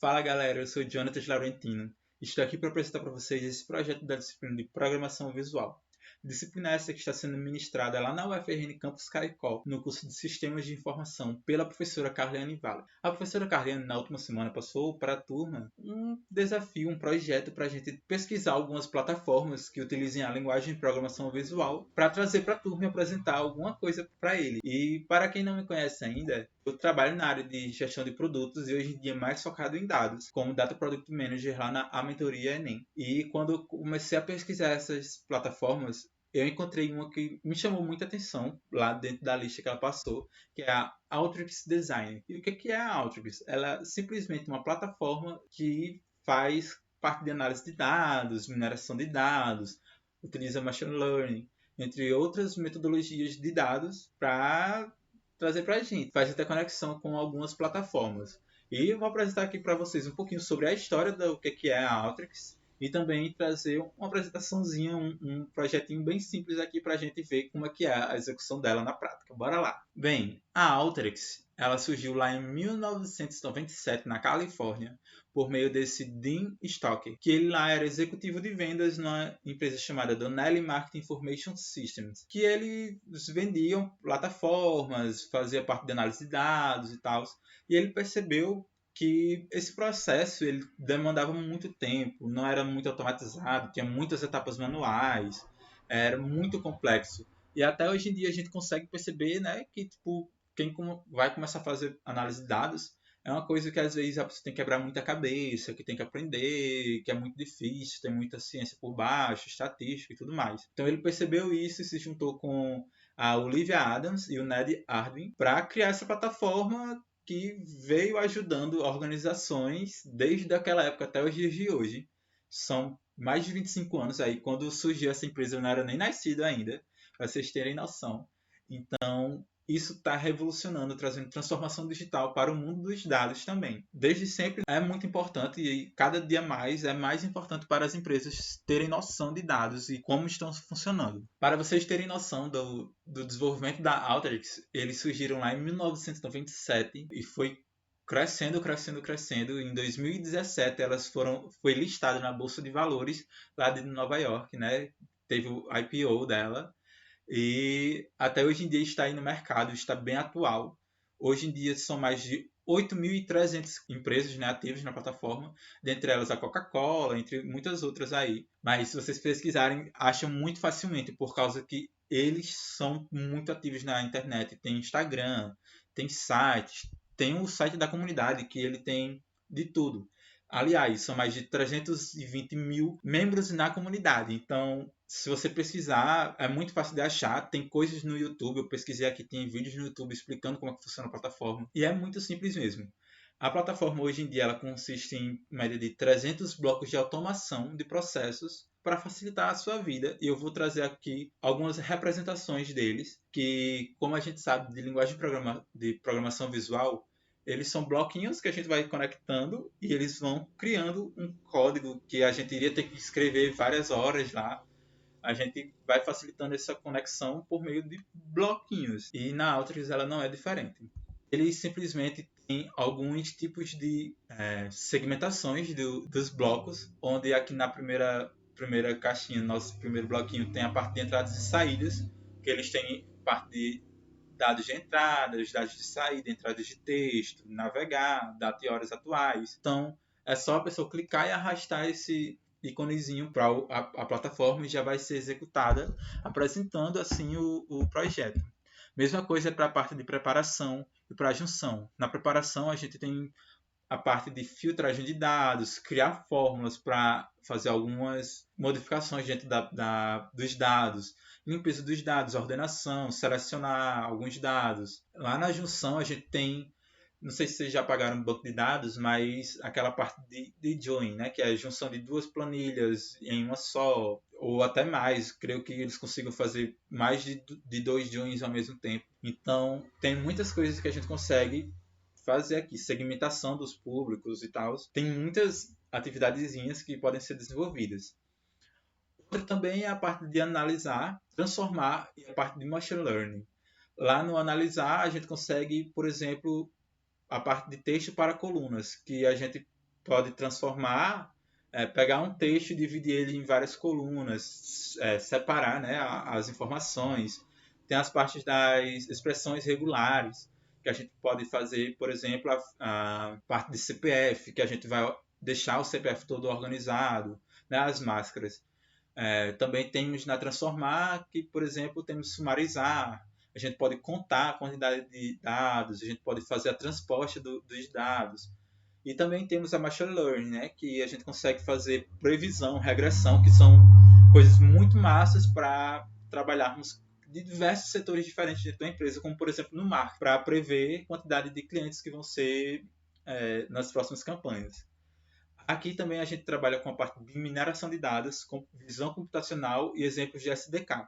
Fala galera, eu sou o Jonathan Laurentino. Estou aqui para apresentar para vocês esse projeto da disciplina de Programação Visual. Disciplina essa que está sendo ministrada lá na UFRN Campus Caicó, no curso de Sistemas de Informação, pela professora Carliane Vale. A professora Carliane, na última semana, passou para a turma um desafio, um projeto para a gente pesquisar algumas plataformas que utilizem a linguagem de programação visual para trazer para a turma e apresentar alguma coisa para ele. E para quem não me conhece ainda, eu trabalho na área de gestão de produtos e hoje em dia mais focado em dados, como Data Product Manager lá na mentoria Enem. E quando eu comecei a pesquisar essas plataformas, eu encontrei uma que me chamou muita atenção lá dentro da lista que ela passou, que é a Alteryx Design. E o que é a Alteryx? Ela é simplesmente uma plataforma que faz parte de análise de dados, mineração de dados, utiliza machine learning, entre outras metodologias de dados para trazer para a gente. Faz até conexão com algumas plataformas. E eu vou apresentar aqui para vocês um pouquinho sobre a história do que é a Alteryx e também trazer uma apresentaçãozinha, um projetinho bem simples aqui para a gente ver como é que é a execução dela na prática. Bora lá! Bem, a Alteryx ela surgiu lá em 1997 na Califórnia por meio desse Dean Stocker, que ele lá era executivo de vendas numa empresa chamada Donnelly Marketing Information Systems, que eles vendiam plataformas, fazia parte de análise de dados e tal, e ele percebeu que esse processo ele demandava muito tempo, não era muito automatizado, tinha muitas etapas manuais, era muito complexo. E até hoje em dia a gente consegue perceber, né, que tipo, quem vai começar a fazer análise de dados é uma coisa que às vezes a pessoa tem que quebrar muita cabeça, que tem que aprender, que é muito difícil, tem muita ciência por baixo, estatística e tudo mais. Então ele percebeu isso e se juntou com a Olivia Adams e o Ned Harding para criar essa plataforma que veio ajudando organizações desde aquela época até os dias de hoje. São mais de 25 anos aí. Quando surgiu essa empresa, eu não era nem nascido ainda, para vocês terem noção. Então, isso está revolucionando, trazendo transformação digital para o mundo dos dados também. Desde sempre é muito importante e cada dia mais é mais importante para as empresas terem noção de dados e como estão funcionando. Para vocês terem noção do desenvolvimento da Alteryx, eles surgiram lá em 1997 e foi crescendo, crescendo, crescendo. Em 2017 elas foi listada na Bolsa de Valores lá de Nova York, né? Teve o IPO dela e até hoje em dia está aí no mercado, está bem atual. Hoje em dia são mais de 8.300 empresas, né, ativas na plataforma, dentre elas a Coca-Cola, entre muitas outras aí. Mas se vocês pesquisarem, acham muito facilmente, por causa que eles são muito ativos na internet. Tem Instagram, tem sites, tem o site da comunidade, que ele tem de tudo. Aliás, são mais de 320 mil membros na comunidade. Então, se você pesquisar, é muito fácil de achar. Tem coisas no YouTube, eu pesquisei aqui, tem vídeos no YouTube explicando como é que funciona a plataforma. E é muito simples mesmo. A plataforma hoje em dia ela consiste em média de 300 blocos de automação de processos para facilitar a sua vida. E eu vou trazer aqui algumas representações deles, que, como a gente sabe de linguagem de programação visual, eles são bloquinhos que a gente vai conectando e eles vão criando um código que a gente iria ter que escrever várias horas lá. A gente vai facilitando essa conexão por meio de bloquinhos. E na Alteryx ela não é diferente. Eles simplesmente têm alguns tipos de segmentações dos blocos, onde aqui na primeira caixinha, nosso primeiro bloquinho, tem a parte de entradas e saídas, que eles têm parte de dados de entrada, dados de saída, entradas de texto, navegar, data e horas atuais. Então, é só a pessoa clicar e arrastar esse íconezinho para a plataforma e já vai ser executada, apresentando assim o projeto. Mesma coisa para a parte de preparação e para a junção. Na preparação, a gente tem a parte de filtragem de dados, criar fórmulas para fazer algumas modificações dentro dos dados, limpeza dos dados, ordenação, selecionar alguns dados. Lá na junção a gente tem, não sei se vocês já pagaram um banco de dados, mas aquela parte de join, né, que é a junção de duas planilhas em uma só, ou até mais. Creio que eles consigam fazer mais de dois joins ao mesmo tempo. Então, tem muitas coisas que a gente consegue fazer aqui, segmentação dos públicos e tal. Tem muitas atividadezinhas que podem ser desenvolvidas. Outra também é a parte de analisar, transformar e a parte de machine learning. Lá no analisar, a gente consegue, por exemplo, a parte de texto para colunas, que a gente pode transformar, pegar um texto e dividir ele em várias colunas, separar, né, as informações. Tem as partes das expressões regulares, que a gente pode fazer, por exemplo, a parte de CPF, que a gente vai deixar o CPF todo organizado, né, as máscaras. Também temos na transformar, que, por exemplo, temos sumarizar. A gente pode contar a quantidade de dados, a gente pode fazer a transposta dos dados. E também temos a Machine Learning, né, que a gente consegue fazer previsão, regressão, que são coisas muito massas para trabalharmos de diversos setores diferentes dentro da empresa, como, por exemplo, no marketing, para prever a quantidade de clientes que vão ser nas próximas campanhas. Aqui também a gente trabalha com a parte de mineração de dados, com visão computacional e exemplos de SDK.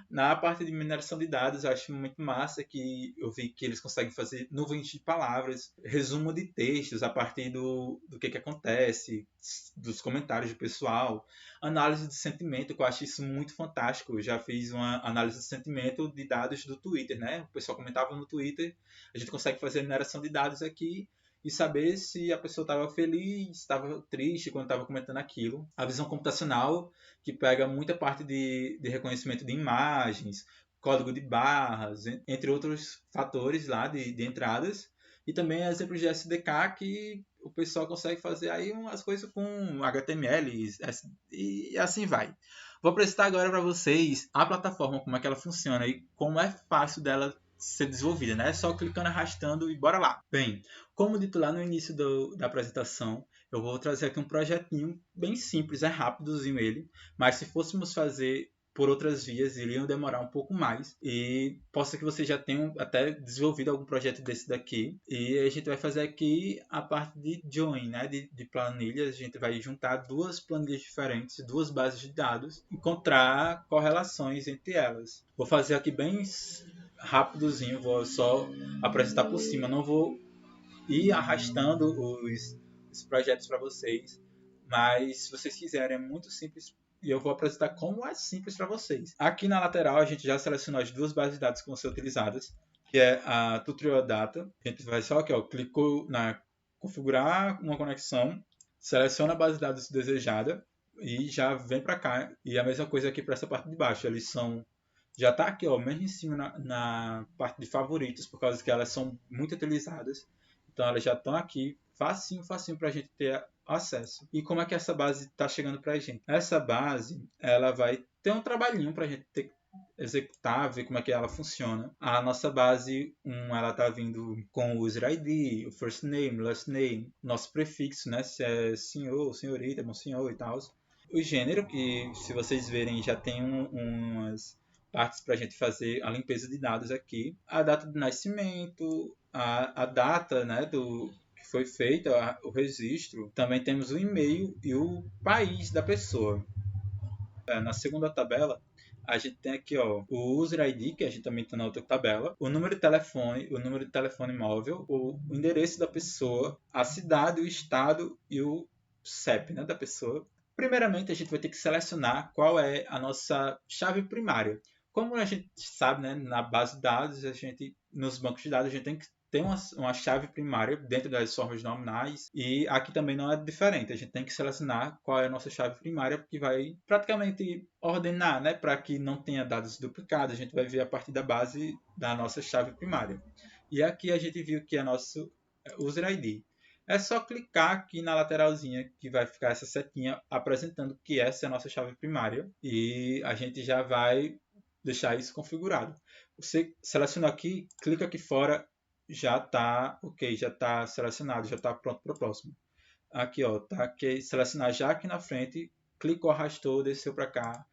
Na parte de mineração de dados, eu acho muito massa que eu vi que eles conseguem fazer nuvens de palavras, resumo de textos a partir do que acontece, dos comentários do pessoal, análise de sentimento, que eu acho isso muito fantástico. Eu já fiz uma análise de sentimento de dados do Twitter, né? O pessoal comentava no Twitter, a gente consegue fazer mineração de dados aqui e saber se a pessoa estava feliz, estava triste quando estava comentando aquilo. A visão computacional, que pega muita parte de reconhecimento de imagens, código de barras, entre outros fatores lá de entradas. E também exemplos de SDK que o pessoal consegue fazer aí umas coisas com HTML e assim vai. Vou apresentar agora para vocês a plataforma, como é que ela funciona e como é fácil dela ser desenvolvida, né? É só clicando, arrastando e bora lá. Bem, como dito lá no início da apresentação, eu vou trazer aqui um projetinho bem simples, é rápidozinho ele, mas se fôssemos fazer por outras vias, iriam demorar um pouco mais. E possa que vocês já tenham até desenvolvido algum projeto desse daqui. E a gente vai fazer aqui a parte de join, né? De planilhas. A gente vai juntar duas planilhas diferentes, duas bases de dados, encontrar correlações entre elas. Vou fazer aqui bem rapidozinho, vou só apresentar por cima, não vou ir arrastando os projetos para vocês, mas se vocês quiserem é muito simples e eu vou apresentar como é simples para vocês. Aqui na lateral a gente já selecionou as duas bases de dados que vão ser utilizadas, que é a Tutorial Data. A gente vai só aqui, ó, clicou na configurar uma conexão, seleciona a base de dados desejada e já vem para cá. E a mesma coisa aqui para essa parte de baixo, eles são já está aqui, ó, mesmo em cima na parte de favoritos, por causa que elas são muito utilizadas. Então elas já estão aqui, facinho para a gente ter acesso. E como é que essa base está chegando para a gente? Essa base, ela vai ter um trabalhinho para a gente ter executar, ver como é que ela funciona. A nossa base 1, ela está vindo com o user ID, o first name, last name, nosso prefixo, né, se é senhor, senhorita, bom senhor e tal. O gênero, que se vocês verem já tem umas partes para a gente fazer a limpeza de dados aqui, a data de nascimento, a data, né, do que foi feito, o registro, também temos o e-mail e o país da pessoa. Na segunda tabela, a gente tem aqui, ó, o user ID, que a gente também está na outra tabela, o número de telefone móvel, o endereço da pessoa, a cidade, o estado e o CEP, né, da pessoa. Primeiramente, a gente vai ter que selecionar qual é a nossa chave primária. Como a gente sabe, né, na base de dados, nos bancos de dados, a gente tem que ter uma chave primária dentro das formas nominais e aqui também não é diferente. A gente tem que selecionar qual é a nossa chave primária, que vai praticamente ordenar, né, para que não tenha dados duplicados. A gente vai ver a partir da base da nossa chave primária. E aqui a gente viu que é nosso user ID. É só clicar aqui na lateralzinha que vai ficar essa setinha apresentando que essa é a nossa chave primária e a gente já vai deixar isso configurado. Você seleciona aqui, clica aqui fora, já está ok, já está selecionado, já está pronto para o próximo. Aqui, ó, tá aqui, selecionar já aqui na frente, clicou, arrastou, desceu para cá,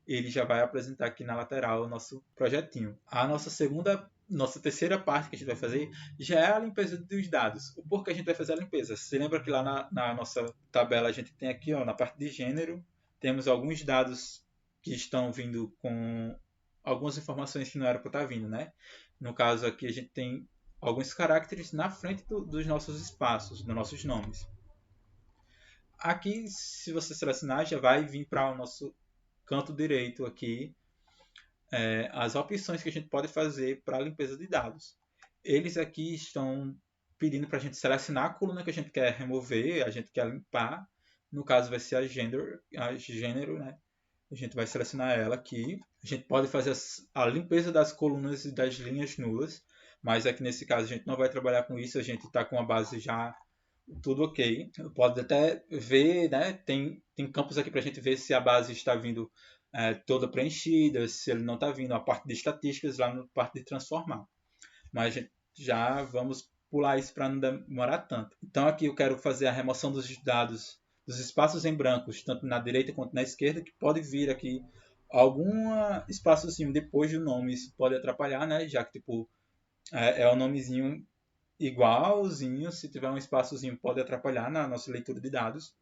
ele já vai apresentar aqui na lateral o nosso projetinho. Nossa terceira parte que a gente vai fazer já é a limpeza dos dados. O porquê a gente vai fazer a limpeza? Você lembra que lá na nossa tabela a gente tem aqui, ó, na parte de gênero, temos alguns dados que estão vindo com algumas informações que não eram para estar vindo, né? No caso aqui a gente tem alguns caracteres na frente dos nossos espaços, dos nossos nomes. Aqui, se você selecionar, já vai vir para o nosso canto direito aqui as opções que a gente pode fazer para a limpeza de dados. Eles aqui estão pedindo para a gente selecionar a coluna que a gente quer remover, a gente quer limpar. No caso vai ser a gênero, né? A gente vai selecionar ela aqui. A gente pode fazer a limpeza das colunas e das linhas nulas, mas aqui nesse caso a gente não vai trabalhar com isso, a gente está com a base já tudo ok. Pode até ver, né? Tem campos aqui para a gente ver se a base está vindo toda preenchida, se ele não está vindo, a parte de estatísticas lá na parte de transformar. Mas a gente já vamos pular isso para não demorar tanto. Então aqui eu quero fazer a remoção dos dados dos espaços em brancos, tanto na direita quanto na esquerda, que pode vir aqui algum espaçozinho depois do nome, isso pode atrapalhar, né? Já que tipo é o nomezinho igualzinho, se tiver um espaçozinho pode atrapalhar na nossa leitura de dados.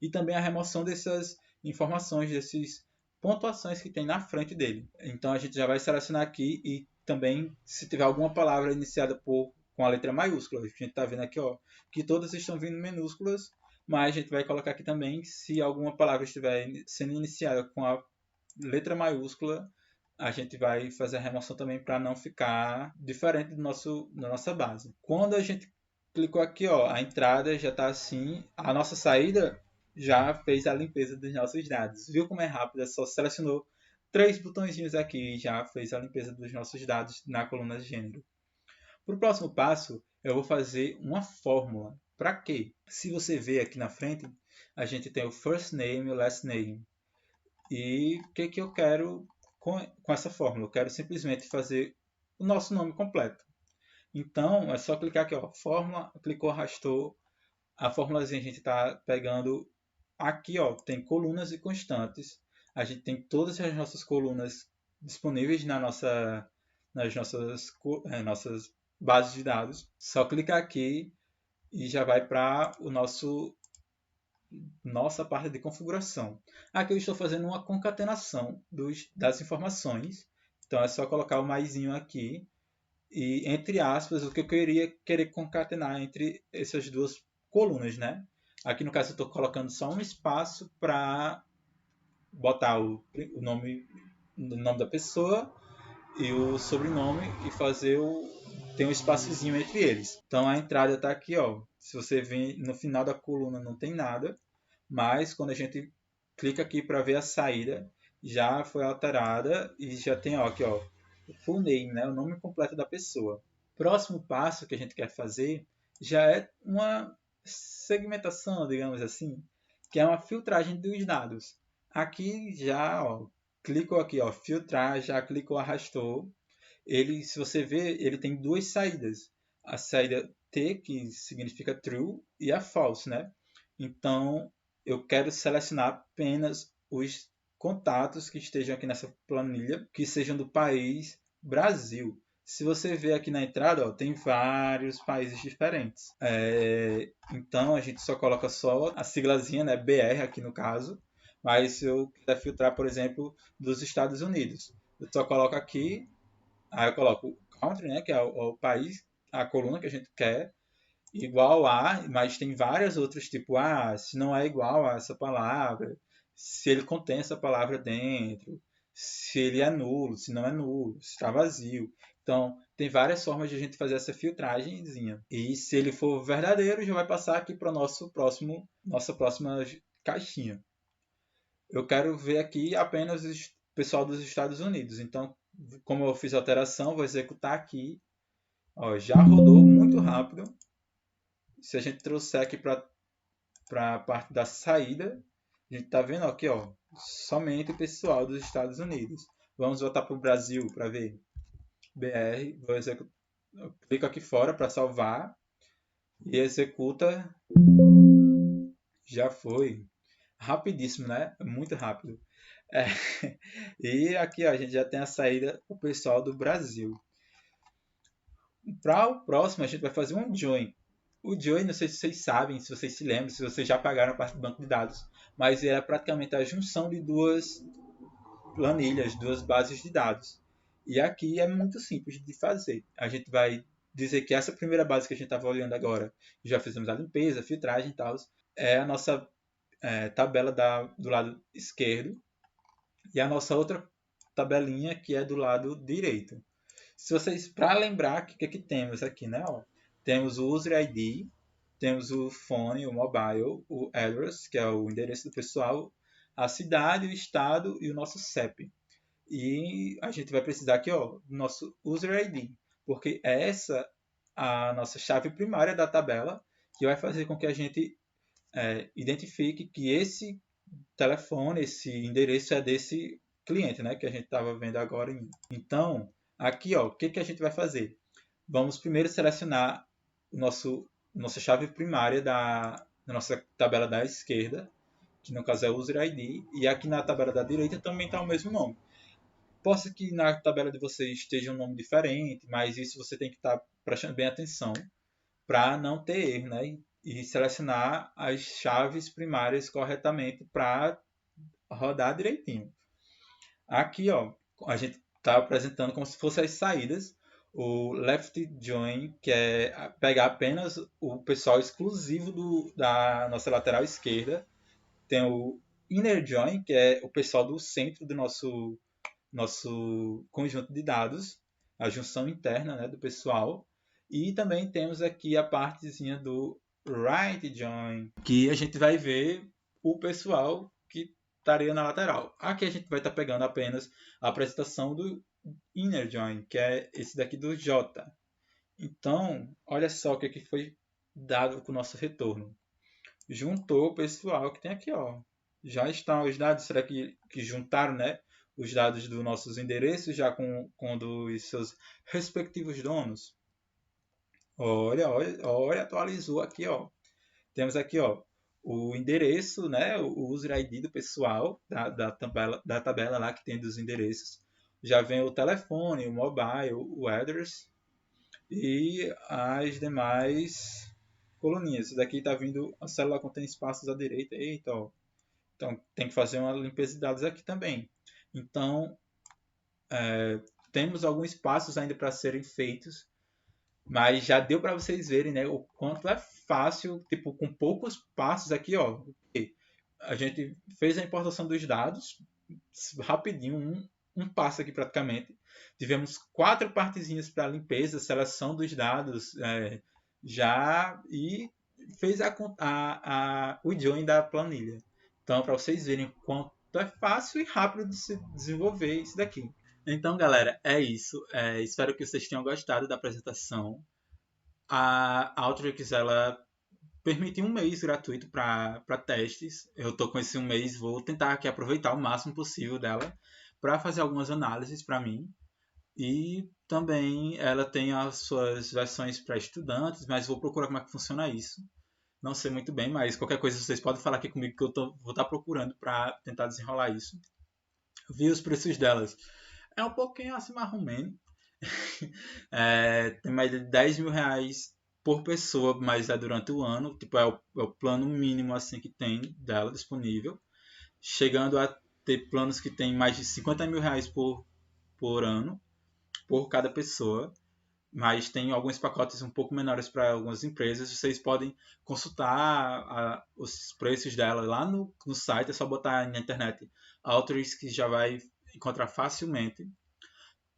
E também a remoção dessas informações, dessas pontuações que tem na frente dele. Então a gente já vai selecionar aqui e também se tiver alguma palavra iniciada com a letra maiúscula. A gente está vendo aqui que todas estão vindo minúsculas, mas a gente vai colocar aqui também se alguma palavra estiver sendo iniciada com a letra maiúscula, a gente vai fazer a remoção também para não ficar diferente da nossa base. Quando a gente clicou aqui, a entrada já está assim, a nossa saída já fez a limpeza dos nossos dados. Viu como é rápido? É só selecionou 3 botõezinhos aqui e já fez a limpeza dos nossos dados na coluna de gênero. Para o próximo passo, eu vou fazer uma fórmula. Para quê? Se você ver aqui na frente, a gente tem o first name e o last name. E o que eu quero com essa fórmula? Eu quero simplesmente fazer o nosso nome completo. Então, é só clicar aqui, fórmula, clicou, arrastou. A fórmulazinha a gente está pegando aqui, tem colunas e constantes. A gente tem todas as nossas colunas disponíveis nas nossas bases de dados. Só clicar aqui e já vai para o nossa parte de configuração. Aqui eu estou fazendo uma concatenação das informações. Então é só colocar o maisinho aqui e, entre aspas, o que eu querer concatenar entre essas duas colunas, né? Aqui no caso eu estou colocando só um espaço para botar o nome da pessoa e o sobrenome e fazer tem um espaçozinho entre eles. Então a entrada está aqui, Se você vir no final da coluna não tem nada, mas quando a gente clica aqui para ver a saída, já foi alterada e já tem aqui, o full name, né? O nome completo da pessoa. Próximo passo que a gente quer fazer já é uma segmentação, digamos assim, que é uma filtragem dos dados. Aqui já, clicou aqui, filtrar, já clicou, arrastou. Ele, se você ver, ele tem duas saídas. A saída T, que significa true, e a false, né? Então, eu quero selecionar apenas os contatos que estejam aqui nessa planilha, que sejam do país Brasil. Se você ver aqui na entrada, tem vários países diferentes. Então, a gente só coloca só a siglazinha, né, BR aqui no caso. Mas se eu quiser filtrar, por exemplo, dos Estados Unidos, eu só coloco aqui, aí eu coloco o country, né, que é o país, a coluna que a gente quer, igual a, mas tem várias outras, tipo, se não é igual a essa palavra, se ele contém essa palavra dentro, se ele é nulo, se não é nulo, se está vazio. Então, tem várias formas de a gente fazer essa filtragemzinha. E se ele for verdadeiro, já vai passar aqui para nossa próxima caixinha. Eu quero ver aqui apenas o pessoal dos Estados Unidos. Então, como eu fiz a alteração, vou executar aqui. Já rodou muito rápido. Se a gente trouxer aqui para a parte da saída, a gente está vendo aqui, somente o pessoal dos Estados Unidos. Vamos voltar para o Brasil para ver. BR, eu clico aqui fora para salvar e executa. Já foi. Rapidíssimo, né? Muito rápido. E aqui a gente já tem a saída o pessoal do Brasil. Para o próximo, a gente vai fazer um join. O join, não sei se vocês sabem, se vocês se lembram, se vocês já pagaram a parte do banco de dados, mas é praticamente a junção de duas planilhas, duas bases de dados. E aqui é muito simples de fazer. A gente vai dizer que essa primeira base que a gente estava olhando agora, já fizemos a limpeza, a filtragem e tal, é a nossa tabela do lado esquerdo e a nossa outra tabelinha que é do lado direito. Se vocês, para lembrar o que temos aqui, né? Temos o User ID, temos o phone, o mobile, o address, que é o endereço do pessoal, a cidade, o estado e o nosso CEP. E a gente vai precisar aqui, ó, do nosso User ID, porque é essa a nossa chave primária da tabela que vai fazer com que a gente identifique que esse telefone, esse endereço é desse cliente, né, que a gente estava vendo agora. Então, aqui, ó, o que a gente vai fazer? Vamos primeiro selecionar o nossa chave primária da nossa tabela da esquerda, que no caso é o User ID, e aqui na tabela da direita também está o mesmo nome. Possa que na tabela de vocês esteja um nome diferente, mas isso você tem que estar prestando bem atenção para não ter erro, né? E selecionar as chaves primárias corretamente para rodar direitinho. Aqui, ó, a gente está apresentando como se fossem as saídas. O left join, que é pegar apenas o pessoal exclusivo da nossa lateral esquerda. Tem o inner join, que é o pessoal do centro do nosso conjunto de dados, a junção interna, né, do pessoal. E também temos aqui a partezinha do right join, que a gente vai ver o pessoal que estaria na lateral. Aqui a gente vai estar pegando apenas a apresentação do inner join, que é esse daqui do J. Então, olha só o que foi dado com o nosso retorno. Juntou o pessoal que tem aqui, ó. Já estão os dados, será que juntaram, né? Os dados dos nossos endereços já com dos seus respectivos donos. Olha, atualizou aqui, ó. Temos aqui, ó, o endereço, né? O user ID do pessoal da tabela lá que tem dos endereços. Já vem o telefone, o mobile, o address e as demais coluninhas. Isso daqui está vindo a célula contém espaços à direita. Eita, ó. Então tem que fazer uma limpeza de dados aqui também. Então temos alguns passos ainda para serem feitos, mas já deu para vocês verem, né, o quanto é fácil, tipo, com poucos passos aqui, ó. A gente fez a importação dos dados rapidinho, um passo aqui praticamente. Tivemos 4 partezinhas para limpeza, seleção dos dados já e fez o join da planilha. Então, para vocês verem quanto é fácil e rápido de se desenvolver isso daqui. Então, galera, é isso. Espero que vocês tenham gostado da apresentação. A Alteryx, ela permite um mês gratuito para testes. Eu estou com esse um mês, vou tentar aqui aproveitar o máximo possível dela para fazer algumas análises para mim. E também ela tem as suas versões para estudantes, mas vou procurar como é que funciona isso. Não sei muito bem, mas qualquer coisa vocês podem falar aqui comigo que eu vou estar procurando para tentar desenrolar isso. Vi os preços delas. É um pouquinho acima romeno. Tem mais de 10 mil reais por pessoa, mas é durante o ano. Tipo, é o plano mínimo assim que tem dela disponível. Chegando a ter planos que tem mais de 50 mil reais por ano, por cada pessoa. Mas tem alguns pacotes um pouco menores para algumas empresas. Vocês podem consultar os preços dela lá no site. É só botar na internet Alteryx que já vai encontrar facilmente.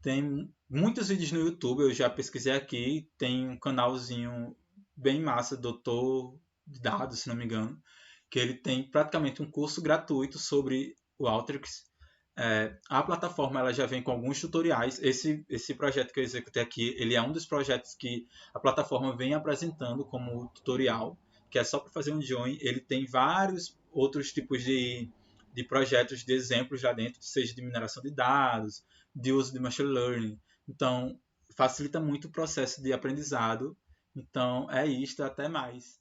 Tem muitos vídeos no YouTube, eu já pesquisei aqui. Tem um canalzinho bem massa, Doutor de Dados, se não me engano, que ele tem praticamente um curso gratuito sobre o Alteryx. A plataforma ela já vem com alguns tutoriais. Esse projeto que eu executei aqui, ele é um dos projetos que a plataforma vem apresentando como tutorial, que é só para fazer um join. Ele tem vários outros tipos de projetos, de exemplos lá dentro, seja de mineração de dados, de uso de machine learning. Então, facilita muito o processo de aprendizado. Então, é isto, até mais.